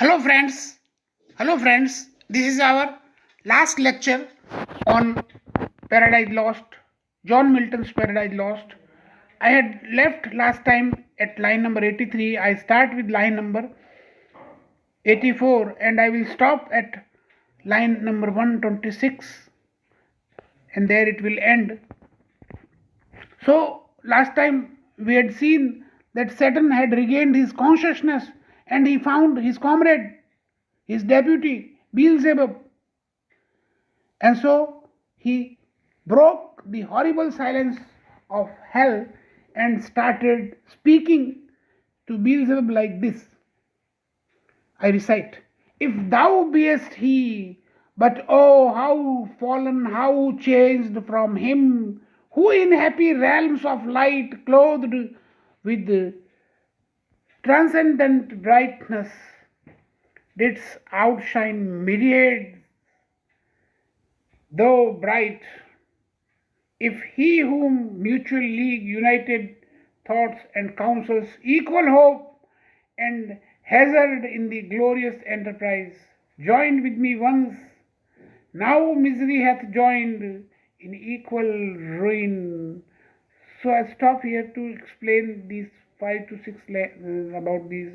Hello friends. Hello friends. This is our last lecture on Paradise Lost, John Milton's Paradise Lost. I had left last time at line number 83. I start with line number 84 and I will stop at line number 126 and there it will end. So last time we had seen that Satan had regained his consciousness and he found his comrade, his deputy, Beelzebub. And so he broke the horrible silence of hell and started speaking to Beelzebub like this. I recite, "If thou beest he, but oh, how fallen, how changed from him, who in happy realms of light, clothed with transcendent brightness, didst outshine myriads, though bright, if he whom mutual league, united thoughts and counsels, equal hope and hazard in the glorious enterprise, joined with me once, now misery hath joined in equal ruin." So I stop here to explain these 5 to 6 about these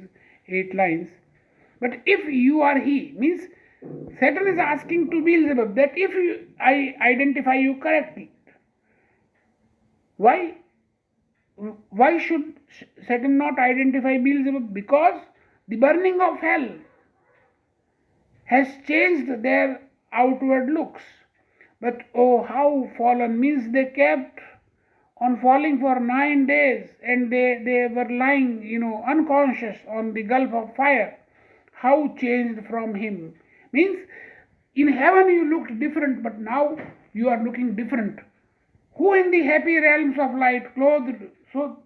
8 lines. But if you are he, means Satan is asking to Beelzebub that if I identify you correctly, why should Satan not identify Beelzebub? Because the burning of hell has changed their outward looks. But oh, how fallen, means they kept on falling for 9 days and they were lying, unconscious on the gulf of fire. How changed from him, means in heaven you looked different, but now you are looking different. Who in the happy realms of light, clothed, so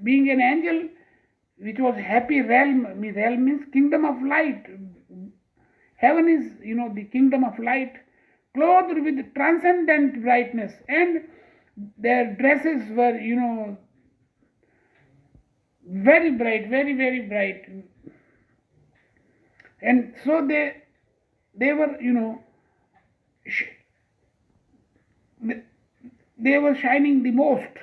being an angel, which was happy realm means kingdom of light. Heaven is, the kingdom of light, clothed with transcendent brightness, and their dresses were, very bright, very, very bright. And so they were, they were shining the most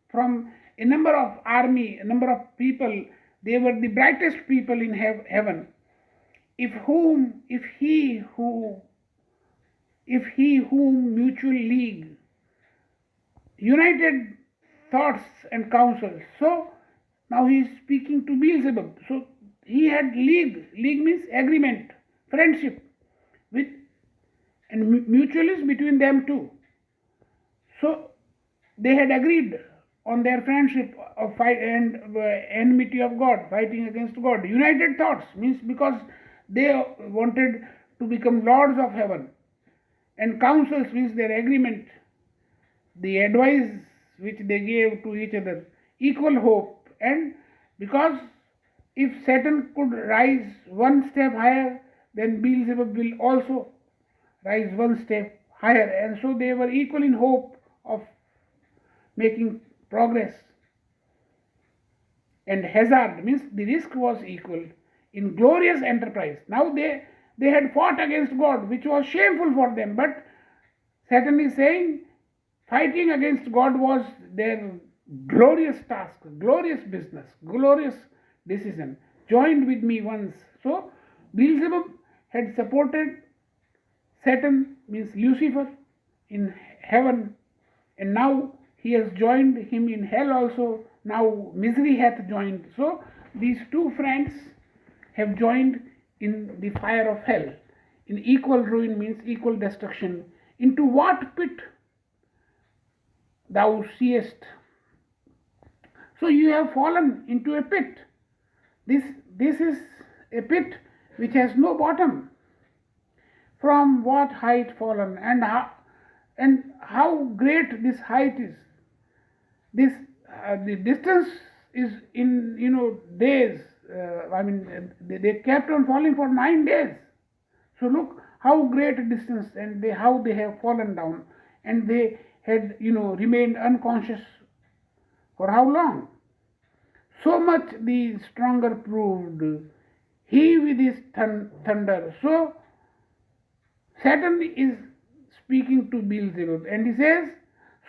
from a number of army, a number of people. They were the brightest people in heaven. If he whom mutual league, united thoughts and counsels. So now he is speaking to Beelzebub. So he had league. League means agreement, friendship with, and mutual is between them two. So they had agreed on their friendship of fight and enmity of God, fighting against God. United thoughts means because they wanted to become lords of heaven. And counsels means their agreement, the advice which they gave to each other. Equal hope, and because if Satan could rise one step higher, then Beelzebub will also rise one step higher. And so they were equal in hope of making progress. And hazard means the risk was equal in glorious enterprise. Now they had fought against God, which was shameful for them. But Satan is saying fighting against God was their glorious task, glorious business, glorious decision. Joined with me once. So Beelzebub had supported Satan, means Lucifer, in heaven, and now he has joined him in hell also. Now misery hath joined. So these two friends have joined in the fire of hell. In equal ruin means equal destruction. Into what pit thou seest? So you have fallen into a pit. This is a pit which has no bottom. From what height fallen, and how great this height is. This the distance is in days. They kept on falling for 9 days. So look how great a distance, and how they have fallen down, and they had remained unconscious for how long? So much the stronger proved he with his thunder. So Saturn is speaking to Beelzebub, and he says,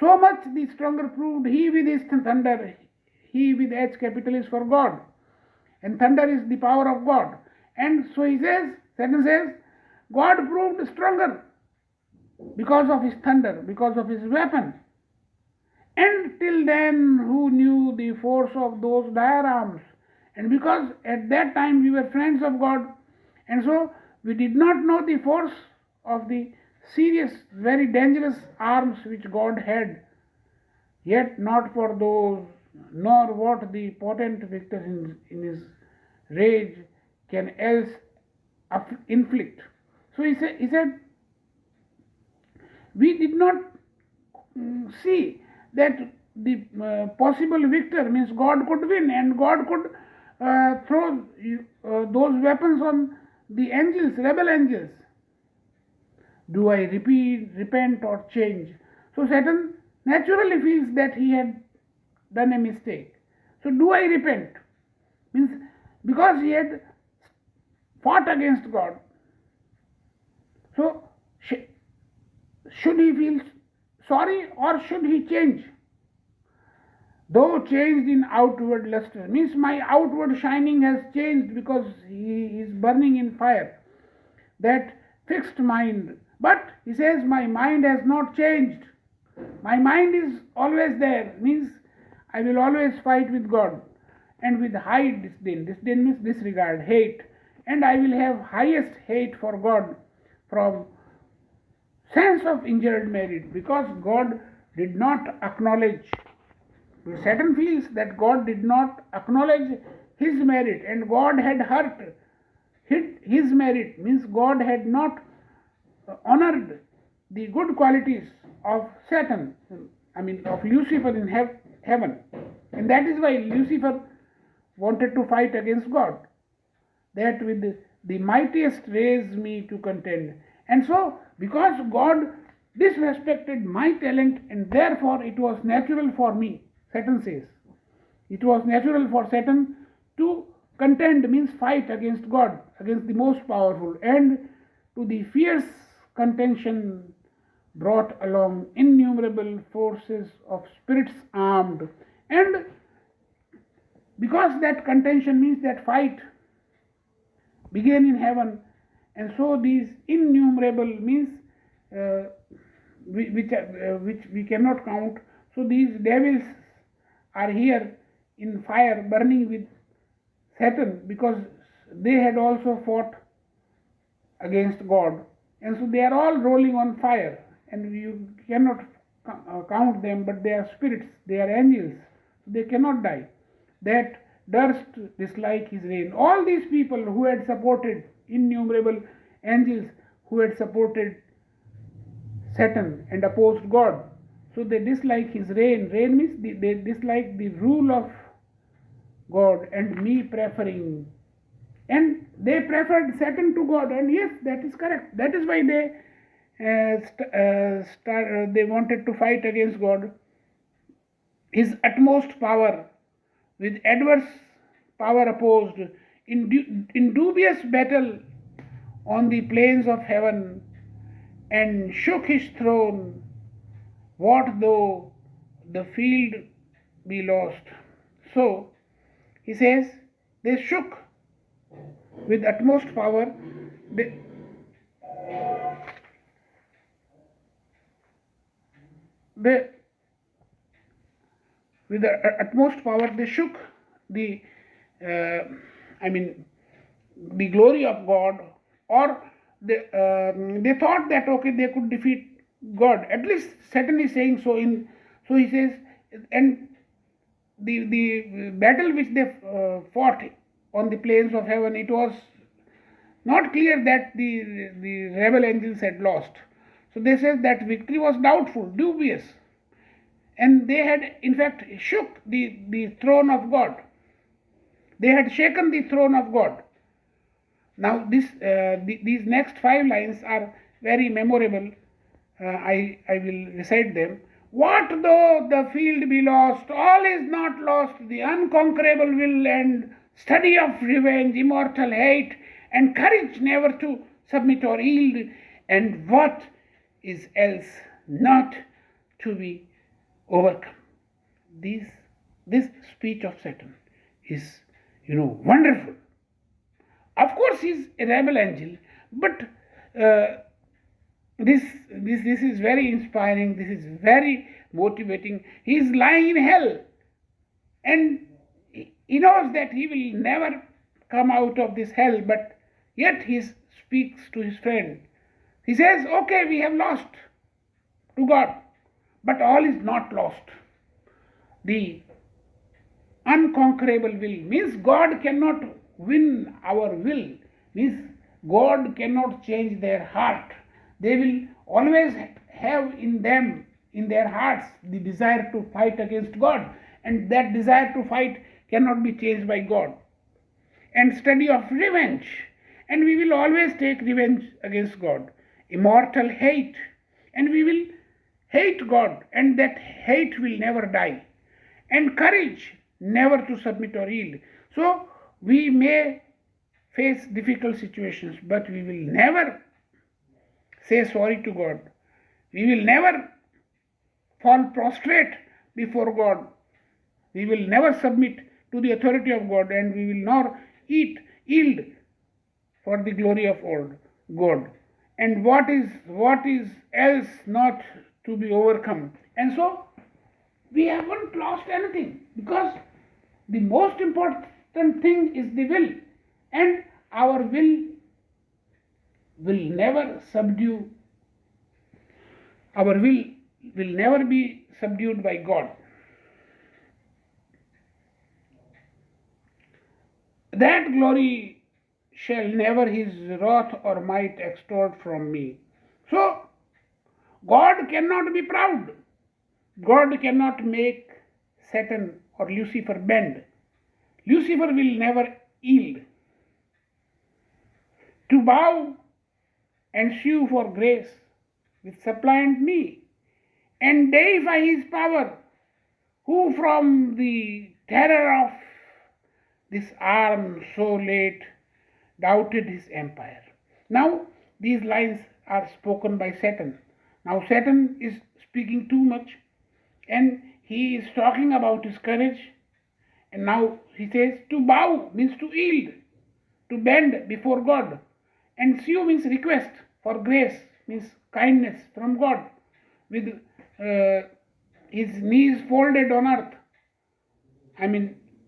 so much the stronger proved he with his thunder, he with H capital is for God, and thunder is the power of God. And so he says, Saturn says, God proved stronger because of his thunder, because of his weapon. And till then, who knew the force of those dire arms? And because at that time we were friends of God, and so we did not know the force of the serious, very dangerous arms which God had, yet not for those, nor what the potent victor in his rage can else inflict. So he said, we did not see that the possible victor means God could win, and God could throw those weapons on the angels, rebel angels. Do I repent or change? So Satan naturally feels that he had done a mistake. So do I repent? Means because he had fought against God. So should he feel sorry or should he change? Though changed in outward luster, means my outward shining has changed because he is burning in fire. That fixed mind. But he says, my mind has not changed. My mind is always there, means I will always fight with God and with high disdain. Disdain means disregard, hate. And I will have highest hate for God from sense of injured merit, because God did not acknowledge. Satan feels that God did not acknowledge his merit, and God had hurt his merit, means God had not honored the good qualities of Satan, of Lucifer in heaven. And that is why Lucifer wanted to fight against God, that with the mightiest raise me to contend. And so, because God disrespected my talent, and therefore it was natural for me, Satan says, it was natural for Satan to contend, means fight against God, against the most powerful, and to the fierce contention brought along innumerable forces of spirits armed. And because that contention means that fight began in heaven, and so these innumerable means which we cannot count. So these devils are here in fire burning with Satan, because they had also fought against God, and so they are all rolling on fire, and you cannot count them, but they are spirits, they are angels, so they cannot die. That durst dislike his reign. All these people who had supported, innumerable angels who had supported Satan and opposed God, so they dislike his reign. Reign means they dislike the rule of God, and me preferring. And they preferred Satan to God, and yes, that is correct. That is why they wanted to fight against God. His utmost power with adverse power opposed, in dubious battle on the plains of heaven, and shook his throne. What though the field be lost? So he says, they shook with utmost power. With the utmost power, they shook the the glory of God, or they thought that okay, they could defeat God. At least Satan is saying so. So he says, and the battle which they fought on the plains of heaven, it was not clear that the rebel angels had lost. So they said that victory was doubtful, dubious, and they had in fact shook the throne of God. They had shaken the throne of God. Now these next 5 lines are very memorable. I will recite them. What though the field be lost, all is not lost. The unconquerable will end study of revenge, immortal hate, and courage never to submit or yield, and what is else not to be overcome. This speech of Satan is, wonderful. Of course, he's a rebel angel, but this is very inspiring. This is very motivating. He is lying in hell, and he knows that he will never come out of this hell. But yet he speaks to his friend. He says, "Okay, we have lost to God, but all is not lost." The unconquerable will means God cannot win our will, means God cannot change their heart. They will always have in their hearts, the desire to fight against God, and that desire to fight cannot be changed by God. And study of revenge, and we will always take revenge against God. Immortal hate, and we will hate God, and that hate will never die. And courage, never to submit or yield. So we may face difficult situations, but we will never say sorry to God. We will never fall prostrate before God. We will never submit to the authority of God, and we will not yield for the glory of God. And what is else not to be overcome. And so we haven't lost anything, because the most important thing is the will, and our will never subdue. Our will never be subdued by God. That glory shall never his wrath or might extort from me. So God cannot be proud. God cannot make Satan or Lucifer bend. Lucifer will never yield. To bow and sue for grace with suppliant me, and deify his power, who from the terror of this arm so late doubted his empire. Now these lines are spoken by Satan. Now Satan is speaking too much, and he is talking about his courage. And now he says, to bow means to yield, to bend before God. And sue means request for grace, means kindness from God, with his knees folded on earth.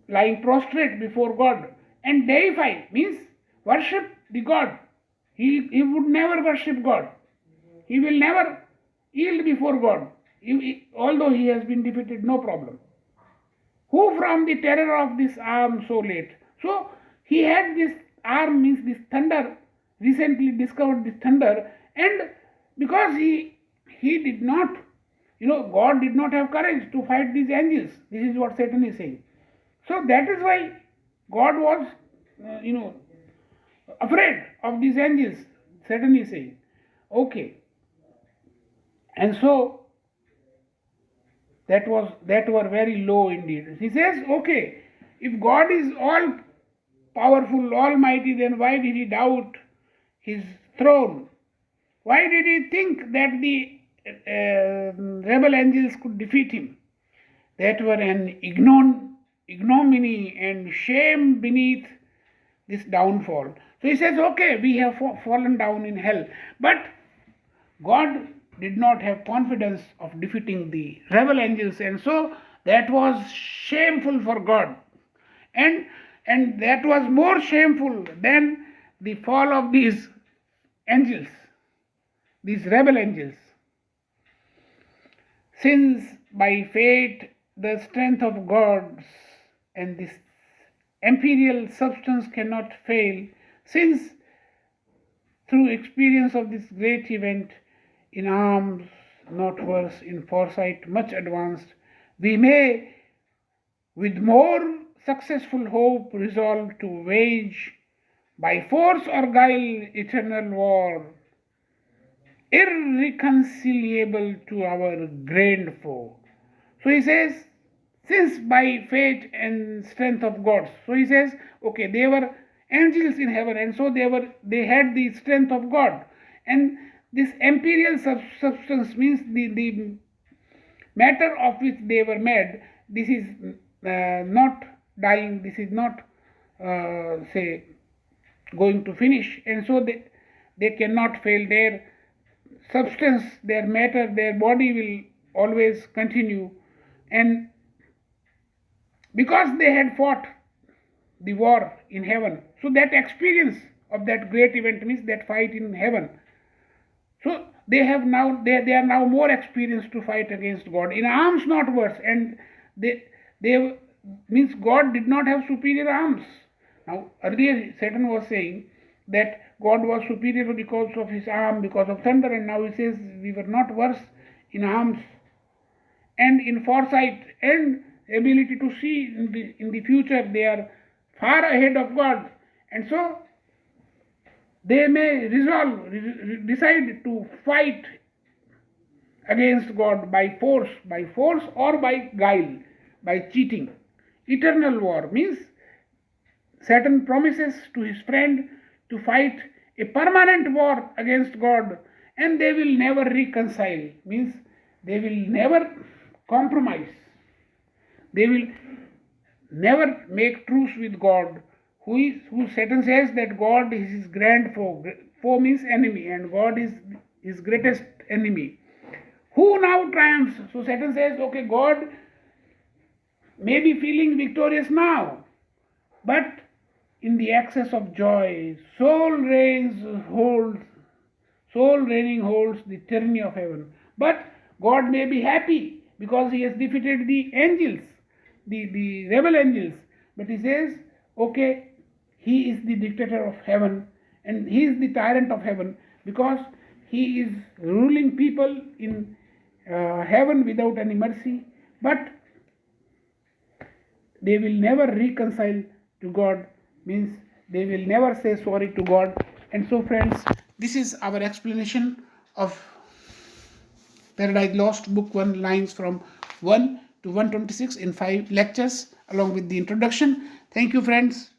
Lying prostrate before God. And deify means worship the God. He would never worship God. He will never yield before God. Although he has been defeated, no problem. Who from the terror of this arm so late. So he had this arm, means this thunder, recently discovered this thunder, and because he did not, God did not have courage to fight these angels. This is what Satan is saying. So that is why God was, afraid of these angels. Satan is saying, okay. And so that were very low indeed. He says, okay, if God is all powerful, almighty, then why did he doubt his throne? Why did he think that the rebel angels could defeat him? That were an ignominy and shame beneath this downfall. So he says, okay, we have fallen down in hell. But God did not have confidence of defeating the rebel angels, and so that was shameful for God. And that was more shameful than the fall of these angels, these rebel angels. Since by fate the strength of gods and this imperial substance cannot fail, since through experience of this great event, in arms not worse, in foresight much advanced, we may with more successful hope resolve to wage by force or guile eternal war, irreconcilable to our grand foe. So he says, since by fate and strength of gods. So he says, okay, they were angels in heaven, and so they had the strength of God. And this imperial substance means the matter of which they were made. This is not dying. This is not say going to finish, and so they cannot fail. Their substance, their matter, their body will always continue. And because they had fought the war in heaven, so that experience of that great event means that fight in heaven, so they are now more experienced to fight against God in arms, not words. And they means God did not have superior arms. Now earlier Satan was saying that God was superior because of his arm, because of thunder, and now he says we were not worse in arms and in foresight and ability to see in the future. They are far ahead of God, and so they may decide to fight against God by force or by guile, by cheating. Eternal war means Satan promises to his friend to fight a permanent war against God, and they will never reconcile, means they will never compromise. They will never make truce with God, who Satan says that God is his grand foe. Foe means enemy, and God is his greatest enemy. Who now triumphs? So Satan says, okay, God may be feeling victorious now, but in the excess of joy, soul reigning holds the tyranny of heaven. But God may be happy because he has defeated the angels, the rebel angels. But he says, okay, he is the dictator of heaven, and he is the tyrant of heaven, because he is ruling people in heaven without any mercy. But they will never reconcile to God, means they will never say sorry to God. And so friends, this is our explanation of Paradise Lost, book 1, lines from 1 to 126 in 5 lectures, along with the introduction. Thank you friends.